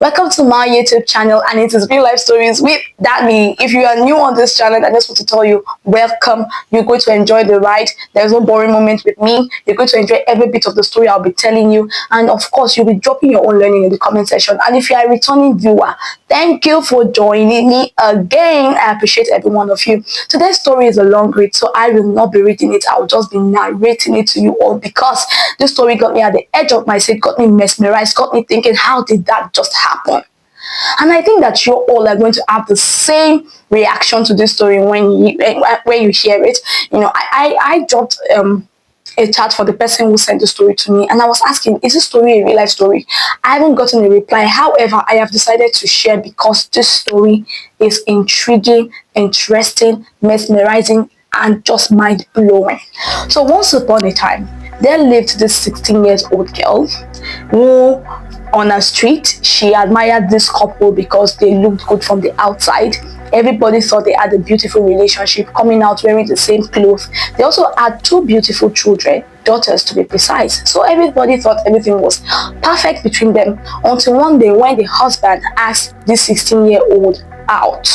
Welcome to my YouTube channel, and it is real life stories with Dammy. If you are new on this channel, I just want to tell you, welcome. You're going to enjoy the ride. There's no boring moment with me. You're going to enjoy every bit of the story I'll be telling you, and of course, you'll be dropping your own learning in the comment section. And if you are a returning viewer, thank you for joining me again. I appreciate every one of you. Today's story is a long read, so I will not be reading it. I'll just be narrating it to you all because this story got me at the edge of my seat, got me mesmerized, got me thinking, how did that just happen? And I think that you all are going to have the same reaction to this story when you hear it. You know, I dropped a chat for the person who sent the story to me, and I was asking, is this story a real life story? I haven't gotten a reply. However, I have decided to share because this story is intriguing, interesting, mesmerizing, and just mind-blowing. So once upon a time, there lived this 16 years old girl who, on a street, she admired this couple because they looked good from the outside. Everybody thought they had a beautiful relationship, coming out wearing the same clothes. They also had two beautiful children, daughters to be precise. So everybody thought everything was perfect between them, until one day when the husband asked this 16-year-old out.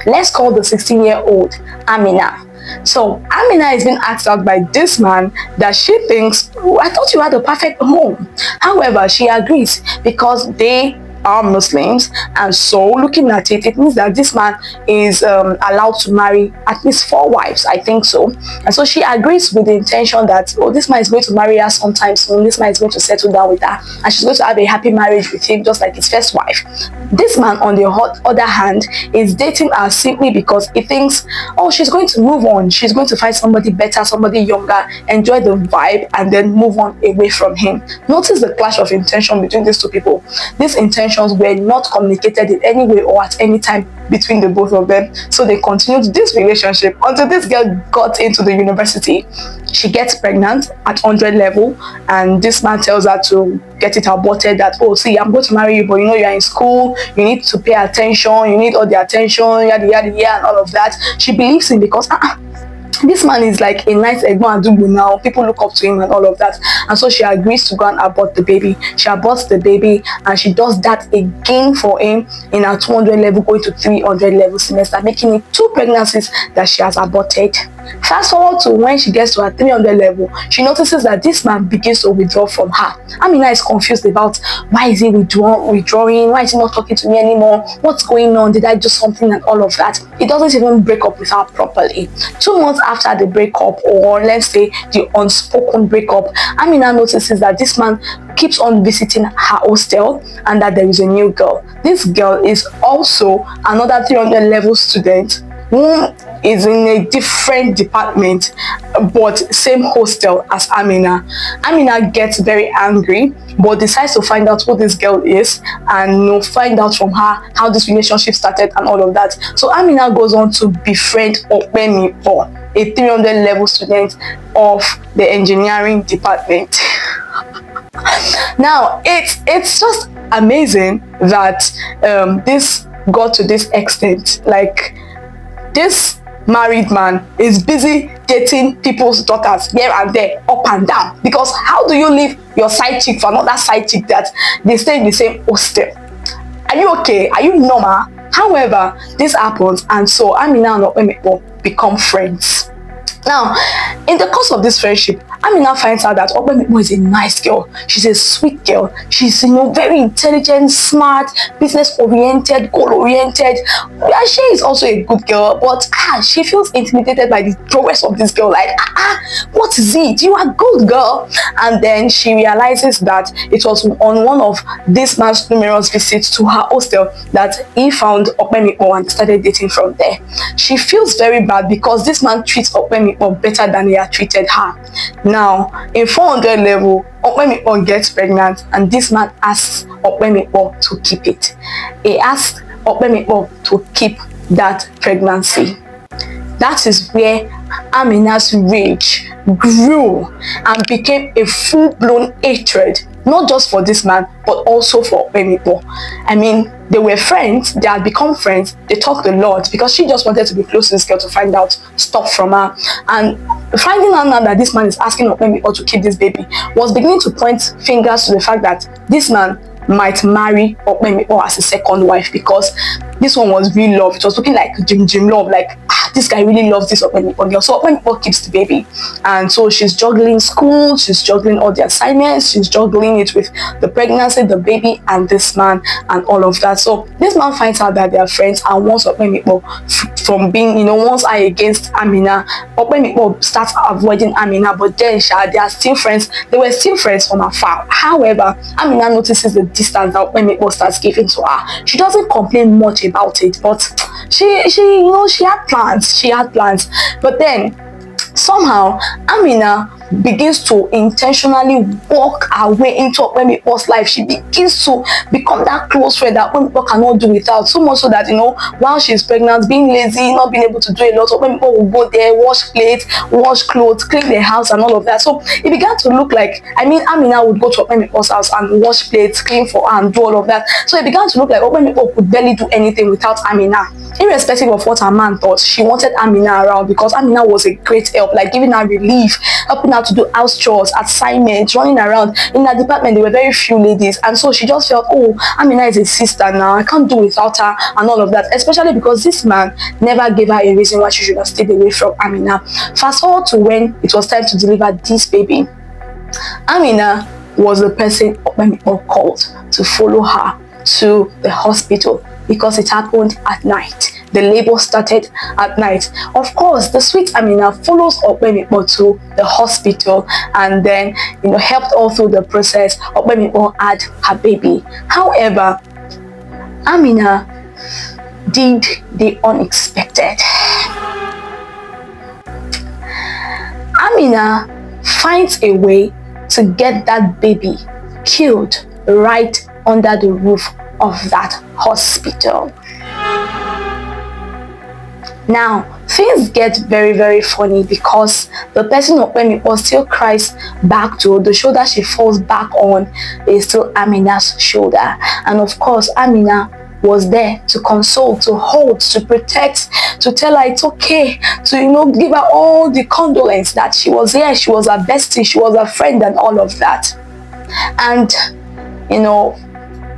Let's call the 16-year-old Amina. So Amina is being asked out by this man that she thinks, oh, I thought you had a perfect home. However, she agrees because they are Muslims, and so looking at it, it means that this man is allowed to marry at least 4 wives, I think so. And so she agrees with the intention that, oh, this man is going to marry her sometime soon, this man is going to settle down with her, and she's going to have a happy marriage with him just like his first wife. This man, on the other hand, is dating her simply because he thinks, oh, she's going to move on, she's going to find somebody better, somebody younger, enjoy the vibe, and then move on away from him. Notice the clash of intention between these two people. These intentions were not communicated in any way or at any time between the both of them. So they continued this relationship until this girl got into the university. She gets pregnant at 100 level, and this man tells her to get it aborted, that, oh, see, I'm going to marry you, but you know you're in school, you need to pay attention, you need all the attention, yada yada yada, and all of that. She believes him because this man is like a nice Egbon Adubu now. People look up to him and all of that. And so she agrees to go and abort the baby. She aborts the baby, and she does that again for him in her 200 level going to 300 level semester, making it 2 pregnancies that she has aborted. Fast forward to when she gets to her 300 level, she notices that this man begins to withdraw from her. Amina is confused about, why is he withdrawing? Why is he not talking to me anymore? What's going on? Did I do something and all of that? He doesn't even break up with her properly. 2 months after the breakup, or let's say the unspoken breakup, Amina notices that this man keeps on visiting her hostel and that there is a new girl. This girl is also another 300 level student who is in a different department but same hostel as Amina. Amina gets very angry but decides to find out who this girl is and find out from her how this relationship started and all of that. So Amina goes on to befriend Openipo, a 300 level student of the engineering department. Now it's just amazing that this got to this extent. Like, this married man is busy dating people's daughters here and there, up and down, because how do you leave your side chick for another side chick that they stay in the same hostel? Are you okay? Are you normal? However, this happens, and so Amina and Opemipo become friends. Now, in the course of this friendship, Amina finds out that Opemipo is a nice girl. She's a sweet girl. She's, very intelligent, smart, business-oriented, goal-oriented. She is also a good girl, but she feels intimidated by the progress of this girl. Like, what is it? You are good, girl. And then she realizes that it was on one of this man's numerous visits to her hostel that he found Opemipo and started dating from there. She feels very bad because this man treats Opemipo better than he had treated her. Now, in 400 level, Opemipo gets pregnant, and this man asks Opemipo to keep it. He asks Opemipo to keep that pregnancy. That is where Amina's rage grew and became a full-blown hatred, not just for this man, but also for Opemipo. I mean, they were friends, they had become friends, they talked a lot because she just wanted to be close to this girl to find out stuff from her. And finding out now that this man is asking Opemipo to keep this baby was beginning to point fingers to the fact that this man might marry Okpemikpo as a second wife, because this one was real love. It was looking like Jim love, like this guy really loves this Okpemikpo girl. So Okpemikpo keeps the baby, and so she's juggling school, she's juggling all the assignments, she's juggling it with the pregnancy, the baby, and this man, and all of that. So this man finds out that they are friends and wants Okpemikpo from being, once I against Amina. Okpemikpo starts avoiding Amina, but then they are still friends. They were still friends from afar. However, Amina notices the distance that Okpemikpo starts giving to her. She doesn't complain much about it, but she had plans. She had plans, but then somehow Amina begins to intentionally walk her way into Okpemikpo's life. She begins to become that close friend that Okpemikpo cannot do without. So much so that, while she's pregnant, being lazy, not being able to do a lot, Okpemikpo will go there, wash plates, wash clothes, clean the house, and all of that. So it began to look like, Amina would go to Okpemikpo's house and wash plates, clean for her, and do all of that. So it began to look like Okpemikpo could barely do anything without Amina. Irrespective of what her man thought, she wanted Amina around because Amina was a great help, like giving her relief, helping her to do house chores, assignments, running around. In that department, there were very few ladies, and so she just felt, oh, Amina is a sister now, I can't do without her, and all of that, especially because this man never gave her a reason why she should have stayed away from Amina. Fast forward to when it was time to deliver this baby. Amina was the person Okpemikpo called to follow her to the hospital because it happened at night. The labor started at night. Of course, the sweet Amina follows Okpemikpo to the hospital and then, helped all through the process. Okpemikpo had her baby. However, Amina did the unexpected. Amina finds a way to get that baby killed right under the roof of that hospital. Now, things get very, very funny because the person Okpemikpo still cries back to, the shoulder she falls back on is still Amina's shoulder. And of course, Amina was there to console, to hold, to protect, to tell her it's okay, to give her all the condolence that she was here, she was her bestie, she was her friend, and all of that. And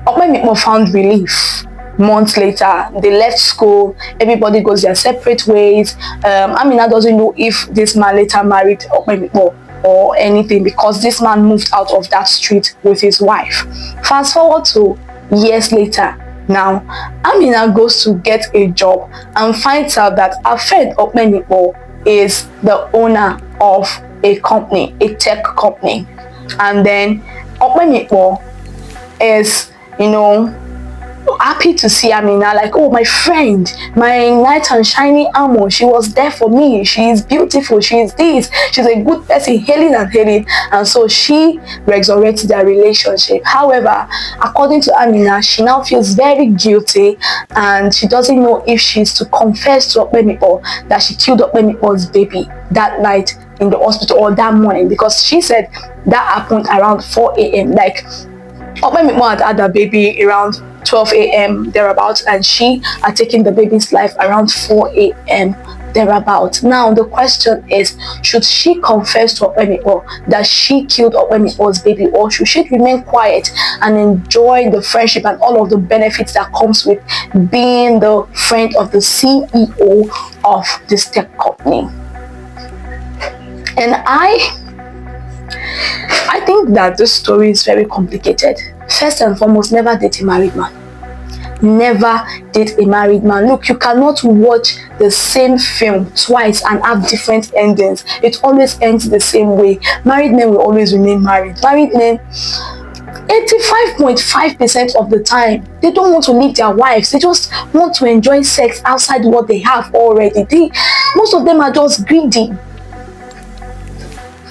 Okpemikpo found relief. Months later, they left school, everybody goes their separate ways. Amina doesn't know if this man later married Okpemikpo or anything because this man moved out of that street with his wife. Fast forward to years later. Now, Amina goes to get a job and finds out that her friend Okpemikpo is the owner of a company, a tech company. And then Okpemikpo is, happy to see Amina, like, oh, my friend, my knight and shining armor, she was there for me, she is beautiful, she is this, she's a good person, hailing and hailing. And so she resurrects their relationship. However, according to Amina, she now feels very guilty and she doesn't know if she's to confess to Okpemikpo that she killed Okpemikpo's baby that night in the hospital or that morning, because she said that happened around 4 a.m. like Okpemikpo had her baby around 12 a.m. thereabouts, and she had taken the baby's life around 4 a.m. thereabouts. Now the question is, should she confess to Okpemikpo that she killed Okpemikpo's baby, or should she remain quiet and enjoy the friendship and all of the benefits that comes with being the friend of the CEO of this tech company? And I think that this story is very complicated. First and foremost, never date a married man. Never date a married man. Look, you cannot watch the same film twice and have different endings. It always ends the same way. Married men will always remain married. Married men, 85.5% of the time, they don't want to leave their wives. They just want to enjoy sex outside what they have already. Most of them are just greedy.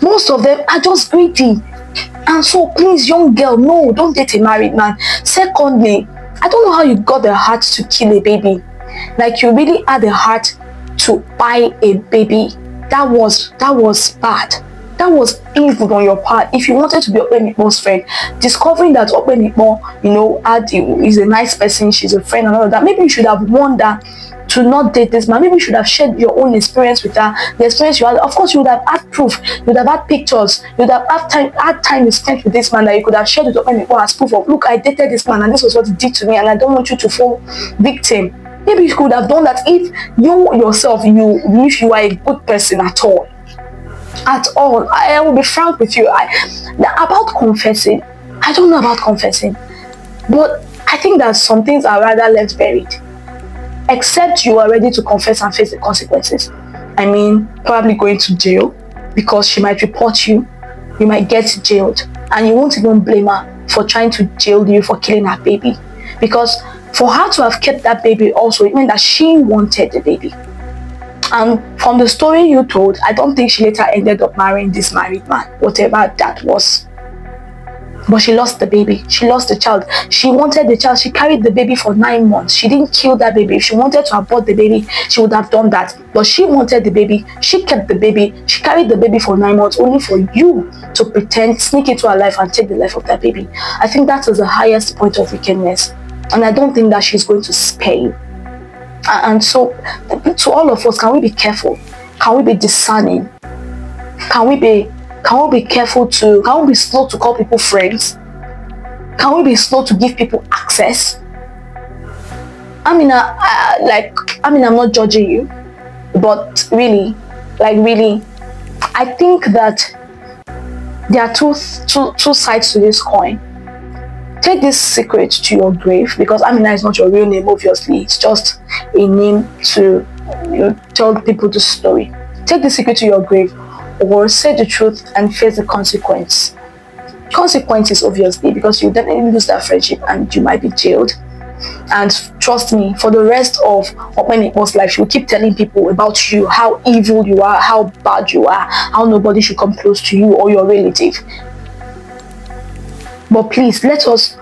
Most of them are just greedy. And so please, young girl, no, don't date a married man. Secondly, I don't know how you got the heart to kill a baby. Like, you really had the heart to buy a baby. That was bad. That was evil on your part. If you wanted to be Okpemikpo's friend, discovering that Okpemikpo, is a nice person, she's a friend and all of that, maybe you should have warned her to not date this man. Maybe you should have shared your own experience with her, the experience you had. Of course, you would have had proof, you would have had pictures, you would have had time you spent with this man that you could have shared with other people as proof of, look, I dated this man and this was what he did to me, and I don't want you to fall victim. Maybe you could have done that if you yourself, if you are a good person at all. At all. I will be frank with you. About confessing, I don't know about confessing, but I think that some things are rather left buried. Except you are ready to confess and face the consequences. I mean, probably going to jail, because she might report you, you might get jailed, and you won't even blame her for trying to jail you for killing her baby. Because for her to have kept that baby also, it meant that she wanted the baby. And from the story you told, I don't think she later ended up marrying this married man, whatever that was. But she lost the baby. She lost the child. She wanted the child. She carried the baby for 9 months. She didn't kill that baby. If she wanted to abort the baby, she would have done that. But she wanted the baby. She kept the baby. She carried the baby for 9 months only for you to pretend, sneak into her life and take the life of that baby. I think that is the highest point of wickedness. And I don't think that she's going to spare you. And so, to all of us, can we be careful? Can we be discerning? Can we be careful can we be slow to call people friends? Can we be slow to give people access? I'm not judging you, but really, I think that there are two sides to this coin. Take this secret to your grave, because Amina is not your real name, obviously. It's just a name to tell people the story. Take the secret to your grave, or say the truth and face the consequences, obviously, because you definitely lose that friendship and you might be jailed. And trust me, for the rest of Openiko's life, she will keep telling people about you, how evil you are, how bad you are, how nobody should come close to you or your relative. But please, let us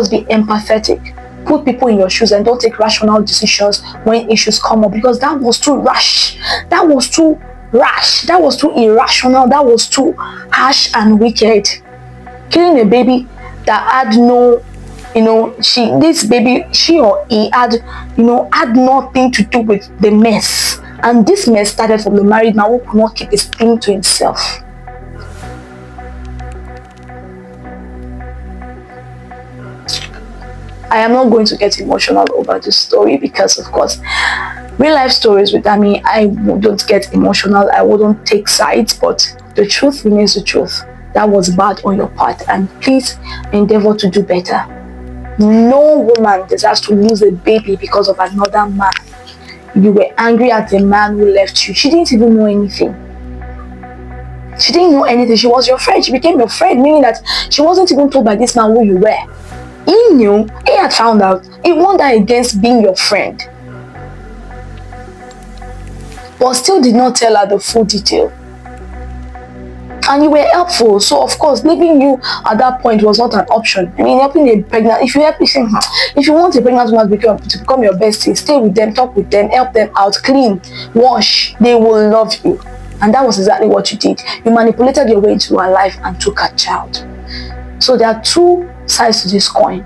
be empathetic. Put people in your shoes and don't take rational decisions when issues come up, because that was too rash. That was too rash. That was too irrational. That was too harsh and wicked. Killing a baby that had no, she or he had nothing to do with the mess. And this mess started from the married man who could not keep his thing to himself. I am not going to get emotional over this story, because of course, real life stories with Dammy, I wouldn't get emotional, I wouldn't take sides, but the truth remains the truth. That was bad on your part, and please endeavor to do better. No woman deserves to lose a baby because of another man. You were angry at the man who left you. She didn't even know anything. She didn't know anything. She was your friend. She became your friend, meaning that she wasn't even told by this man who you were. He knew, he had found out. He warned her against being your friend, but still did not tell her the full detail. And you were helpful, so of course leaving you at that point was not an option. I mean, helping a pregnant, if you want a pregnant woman to become your bestie, stay with them, talk with them, help them out, clean, wash, they will love you. And that was exactly what you did. You manipulated your way into her life and took her child. So there are two sides to this coin.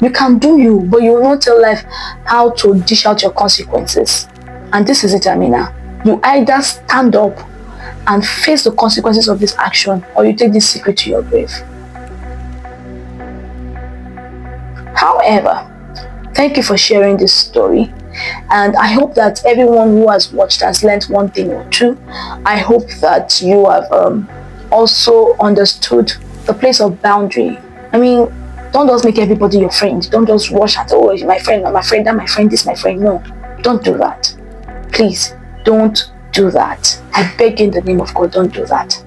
You can do you, but you will not tell life how to dish out your consequences. And this is it, Amina. You either stand up and face the consequences of this action, or you take this secret to your grave. However, thank you for sharing this story, and I hope that everyone who has watched has learned one thing or two. I hope that you have also understood the place of boundary. I mean, don't just make everybody your friend. Don't just rush at, oh, my friend, not my friend, that my friend, this my friend. No, don't do that. Please, don't do that. I beg in the name of God, don't do that.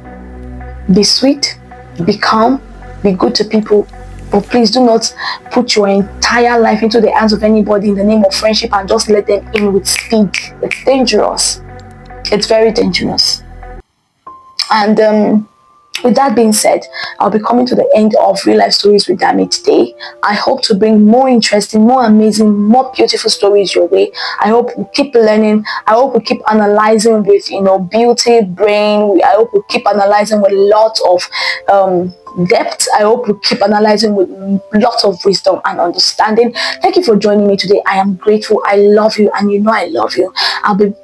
Be sweet, be calm, be good to people, but please do not put your entire life into the hands of anybody in the name of friendship and just let them in with speed. It's dangerous. It's very dangerous. And With that being said, I'll be coming to the end of Real Life Stories with Dammy today. I hope to bring more interesting, more amazing, more beautiful stories your way. I hope we keep learning. I hope we keep analyzing with, beauty, brain. I hope we keep analyzing with lots of depth. I hope we keep analyzing with lots of wisdom and understanding. Thank you for joining me today. I am grateful. I love you, and you know I love you. I'll be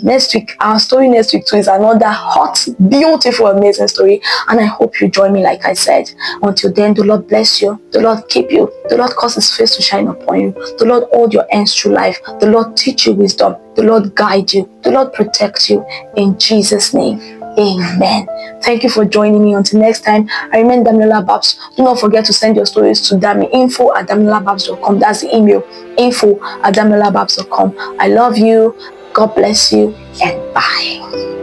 next week. Our story next week too is another hot, beautiful, amazing story, and I hope you join me. Like I said, until then, the Lord bless you, the Lord keep you, the Lord cause his face to shine upon you, the Lord hold your hands through life, the Lord teach you wisdom, the Lord guide you, the Lord protect you, in Jesus' name. Amen. Thank you for joining me. Until next time, I remain Damilola Babs. Do not forget to send your stories to Dammy, info@damilolababs.com. That's the email, info@damilolababs.com. I love you. God bless you, and bye.